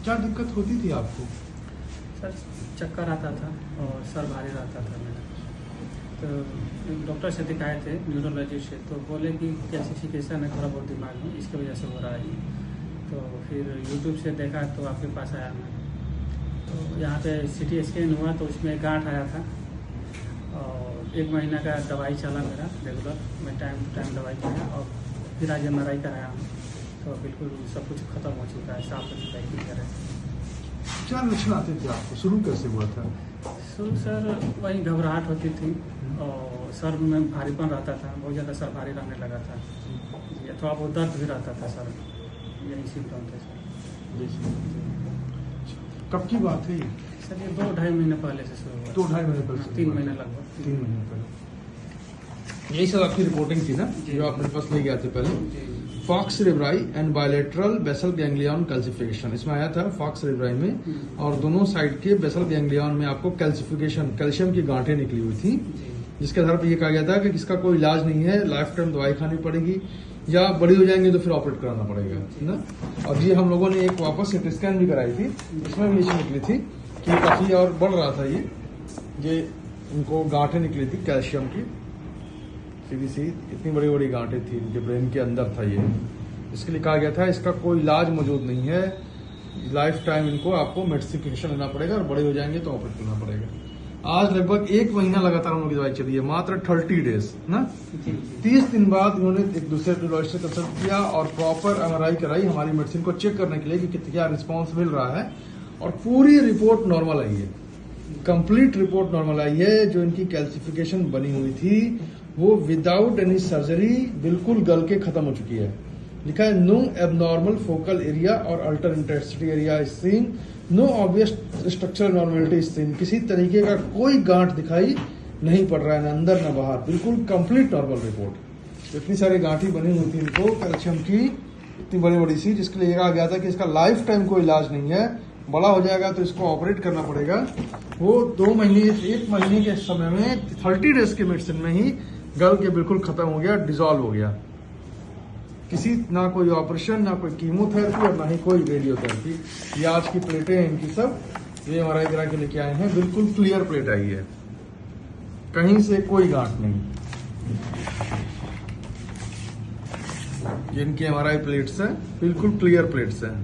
क्या दिक्कत होती थी आपको? सर चक्कर आता था और सर भारी रहता था मेरा। तो डॉक्टर से दिखाए थे, न्यूरोलॉजिस्ट से, तो बोले कि कैल्सिफिकेशन है थोड़ा बहुत दिमाग में, इसकी वजह से हो रहा है। तो फिर यूट्यूब से देखा तो आपके पास आया मैं। तो यहाँ पे CT स्कैन हुआ तो उसमें गांठ आया था और 1 महीना का दवाई चला मेरा रेगुलर। मैं टाइम टू टाइम दवाई खाया और फिर आज MRI कराया हूँ, तो बिल्कुल सब कुछ खत्म हो चुका है, साफ हो चुका है क्लियर है। क्या लक्षण आते थे आपको? शुरू कैसे हुआ था? शुरू सर वही घबराहट होती थी और सर में भारीपन रहता था, बहुत ज़्यादा सर भारी रहने लगा था जी, थोड़ा बहुत दर्द भी रहता था सर, यही सिम्टम थे सर। कब की बात है ये? सर ये 2-2.5 महीने पहले से शुरू हुआ। 2-2.5 महीने पहले? 3 महीने लगभग। 3 महीने पहले। यही सब आपकी रिपोर्टिंग थी ना, जो आप मेरे पास ले गए थे पहले? Falx cerebri and bilateral basal ganglion calcification, इसमें आया था फॉक्स सेरेब्राई में, और दोनों साइड के बेसल गैंग्लियन में आपको कैल्सिफिकेशन, कैल्शियम की गांठें निकली हुई थी, जिसके आधार पर यह कहा गया था कि इसका कोई इलाज नहीं है, लाइफ टाइम दवाई खानी पड़ेगी, या बड़ी हो जाएंगे तो फिर ऑपरेट कराना पड़ेगा ना। और ये हम लोगों ने एक वापस CT स्कैन भी कराई थी, इसमें भी ये निकली थी कि काफी और बढ़ रहा था ये इनको गांठें निकली थी कैल्शियम की, सीधी इतनी बड़ी बड़ी गांठें थी इनके ब्रेन के अंदर था ये। इसके लिए कहा गया था इसका कोई इलाज मौजूद नहीं है, लाइफ टाइम इनको आपको मेडिसिन लेना पड़ेगा और बड़े हो जाएंगे तो ऑपरेट करना पड़ेगा। आज लगभग 1 महीना लगातार हम लोग की दवाई चली है, मात्र 30 डेज ना। 30 दिन बाद इन्होंने एक दूसरे न्यूरोलॉजिस्ट से कंसल्ट किया और प्रॉपर MRI कराई हमारी मेडिसिन को चेक करने के लिए कि क्या रिस्पॉन्स मिल रहा है, और पूरी रिपोर्ट नॉर्मल आई है, कंप्लीट रिपोर्ट नॉर्मल आई है। जो इनकी कैल्सिफिकेशन बनी हुई थी वो विदाउट एनी सर्जरी बिल्कुल गल के खत्म हो चुकी है। लिखा है नो एबनॉर्मल फोकल एरिया और alter intensity area is seen, no obvious structural normality is seen, किसी तरीके का कोई गांठ दिखाई नहीं पड़ रहा है, न अंदर न बाहर, बिल्कुल कंप्लीट नॉर्मल रिपोर्ट। इतनी सारी गांठी बनी हुई थी इनको कैल्शियम की, इतनी बड़ी बड़ी सी, जिसके लिए कहा गया था कि इसका लाइफ टाइम कोई इलाज नहीं है, बड़ा हो जाएगा तो इसको ऑपरेट करना पड़ेगा। वो 1 महीने के समय में 30 डेज के मेडिसिन में ही गल के बिल्कुल खत्म हो गया, डिसॉल्व हो गया। किसी ना कोई ऑपरेशन, ना कोई कीमोथेरेपी और ना ही कोई रेडियोथेरेपी। ये आज की प्लेटें हैं इनकी सब, ये MRI करा के लेके आए हैं, बिल्कुल क्लियर प्लेट आई है, कहीं से कोई गांठ नहीं। ये इनकी MRI प्लेट्स हैं, बिल्कुल क्लियर प्लेट्स हैं।